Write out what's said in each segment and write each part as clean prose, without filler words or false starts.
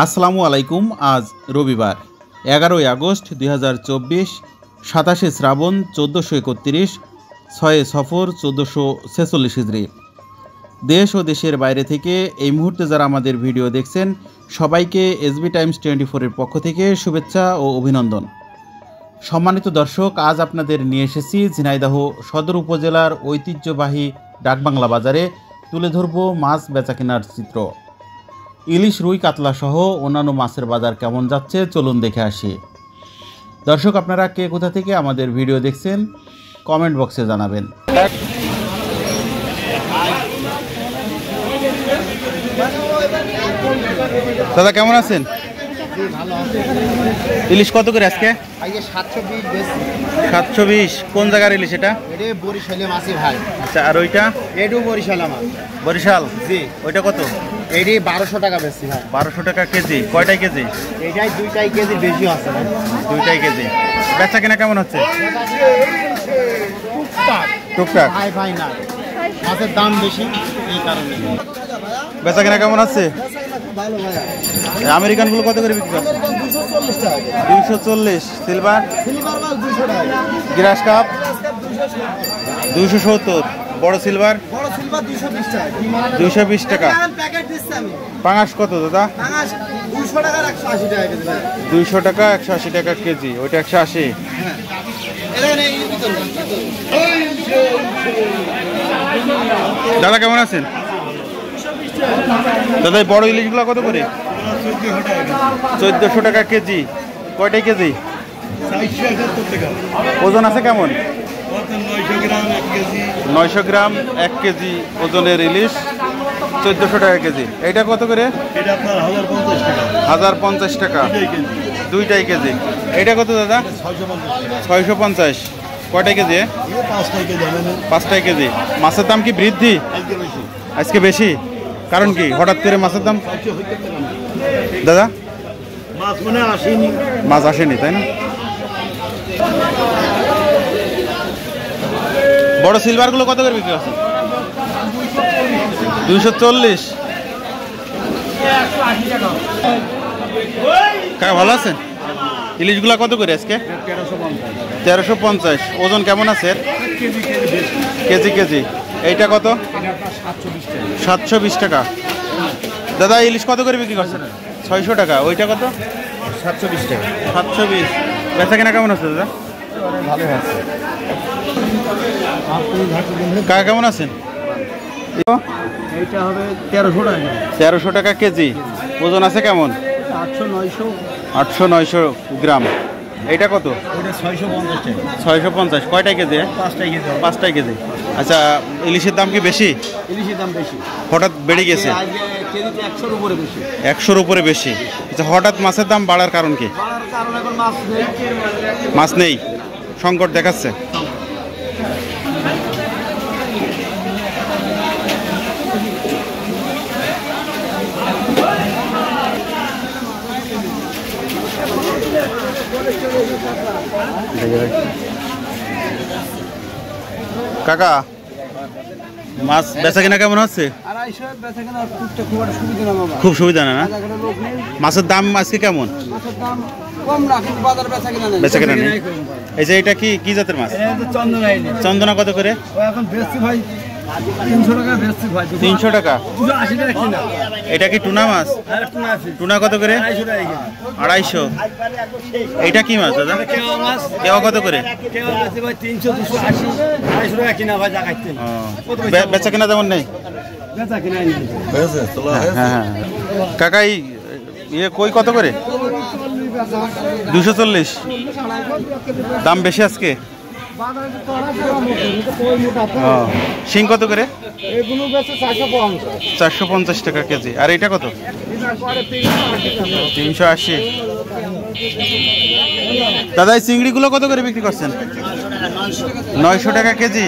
আসসালামু আলাইকুম। আজ রবিবার 11 আগস্ট 2024, 27 শ্রাবণ 1431, 6 সফর 1446 হিজরি। দেশ ও দেশের বাইরে থেকে এই মুহূর্তে যারা আমাদের ভিডিও দেখছেন সবাইকে এসবি টাইমস 24-এর পক্ষ থেকে শুভেচ্ছা ও অভিনন্দন। সম্মানিত দর্শক, আজ আপনাদের নিয়ে এসেছি ঝিনাইদহ সদর উপজেলার ঐতিহ্যবাহী ডাকবাংলা বাজারে তুলে ধরব মাছ বেচাকেনার চিত্র। ইলিশ, রুই, কাতলা সহ অন্যান্য মাছের বাজার কেমন যাচ্ছে চলুন দেখে আসি। দর্শক, আপনারা কে কোথা থেকে আমাদের ভিডিও দেখছেন কমেন্ট বক্সে জানাবেন। দাদা কেমন আছেন? ইলিশ কত করে আজকে? 720। কোন জায়গার ইলিশ এটা? বরিশালে মাছি ভাই। আচ্ছা, আর ওইটা? এটাও বরিশাল আমার। বরিশাল? জি। ওইটা কত? এটি 1200 টাকা বেশি ভাই। 1200 টাকা কেজি। কয়টাই কেজি? এটাই 2টাই কেজির বেশি আছে ভাই। 2টাই কেজি। বেচা কিনা কেমন হচ্ছে? টুকটাক। ভাই ভাই না, মাছের দাম বেশি এই কারণে। বেচা কিনা কেমন আছে? ভালো ভাই। আমেরিকান গুলো কত করে বিক্রি করছে? 240 টাকা। 240। সিলভার? সিলভার মাছ 200 টাকা। গ্রাস কাপ 270। বড় সিলভার? বড় সিলভার 220 টাকা। 220 টাকা। প্যাকেট দিচ্ছি আমি। পাঙাশ কত দাদা? পাঙাশ 200 টাকা 180 টাকা কেজি ভাই। 200 টাকা 180 টাকা কেজি। ওইটা 180। হ্যাঁ, এখানে এই ভিতর। দাদা কেমন আছেন? দাদা এই বড় ইলিশগুলো কত করে? 1400 টাকা কেজি। কয়টাই কেজি? 471 টাকা। ওজন আছে কেমন? 900 গ্রাম 1 কেজি। 900 গ্রাম 1 কেজি ওজনের ইলিশ 1400 টাকা কেজি। এইটা কত করে? এটা আপনার 1050 টাকা। 1050 টাকা। 2টাই কেজি। এইটা কত দাদা? 650। কয়টাই কেজি? 5টাই কেজি। মাছের দাম কি বৃদ্ধি আজকে বেশি? কারণ কি হঠাৎ করে মাছের দাম? দাদা মাছ মনে আসেনি। মাছ আসেনি, তাই না? বড় সিলভার গুলো কত করে বিক্রি আছে? 240। কাকা ভালো আছেন? ইলিশগুলা কত করে আজকে? 1350। ওজন কেমন আছে? KG KG. এইটা কত? 720 টাকা। দাদা ইলিশ কত করে বিক্রি করছেন? 600 টাকা। ওইটা কত? 720 টাকা। 720। বেচা কেনা কেমন আছে দাদা? ভালো আছে। কাকা কেমন আছেন? এইটা হবে 1300 টাকা। 1300 টাকা কেজি। ওজন আছে কেমন? 800-900 গ্রাম। এইটা কত? ওটা 650 টাকা। 650। কয়টাই কেজি? 5টাই কেজি। 5টাই কেজি। আচ্ছা, ইলিশের দাম কি বেশি? ইলিশের দাম বেশি। হঠাৎ বেড়ে গেছে? আজকে কেজিতে 100-র উপরে বেশি। 100-র উপরে বেশি। আচ্ছা, হঠাৎ মাছের দাম বাড়ার কারণ কি? বাড়ার কারণ এখন মাছ নেই। মাছ নেই, সংকট দেখাচ্ছে। কাকা মাছ বেচা কিনা কেমন হচ্ছে? খুব সুবিধা না? মাছের দাম আজকে কেমন? বেচা কিনা নেই। এই যে এটা কি কি জাতের মাছ? চন্দনা কত করে? 300 টাকা। এটা কি টুনা মাছ? টুনা কত করে? 250। এইটা কি মাছ দাদা? কেওয়া কত করে? বেচা কিনা তেমন নেই। হ্যাঁ। কাকা ইয়ে কই কত করে? 240। দাম বেশি আজকে। শিং কত করে? 450 টাকা কেজি। আর এটা কত? 380। দাদা এই চিংড়িগুলো কত করে বিক্রি করছেন? 900 টাকা কেজি।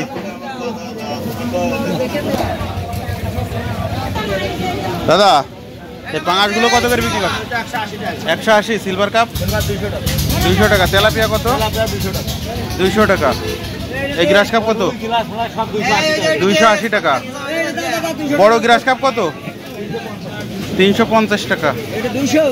দাদা এই পাঙাশগুলো কত করে বিক্রি করছেন? 180। সিলভার কাপ 200 টাকা। তেলাপিয়া কত? 200 টাকা। এই গ্রাস কাপ কত? 280 টাকা। বড় গ্রাস কাপ কত? 350 টাকা। এটা 200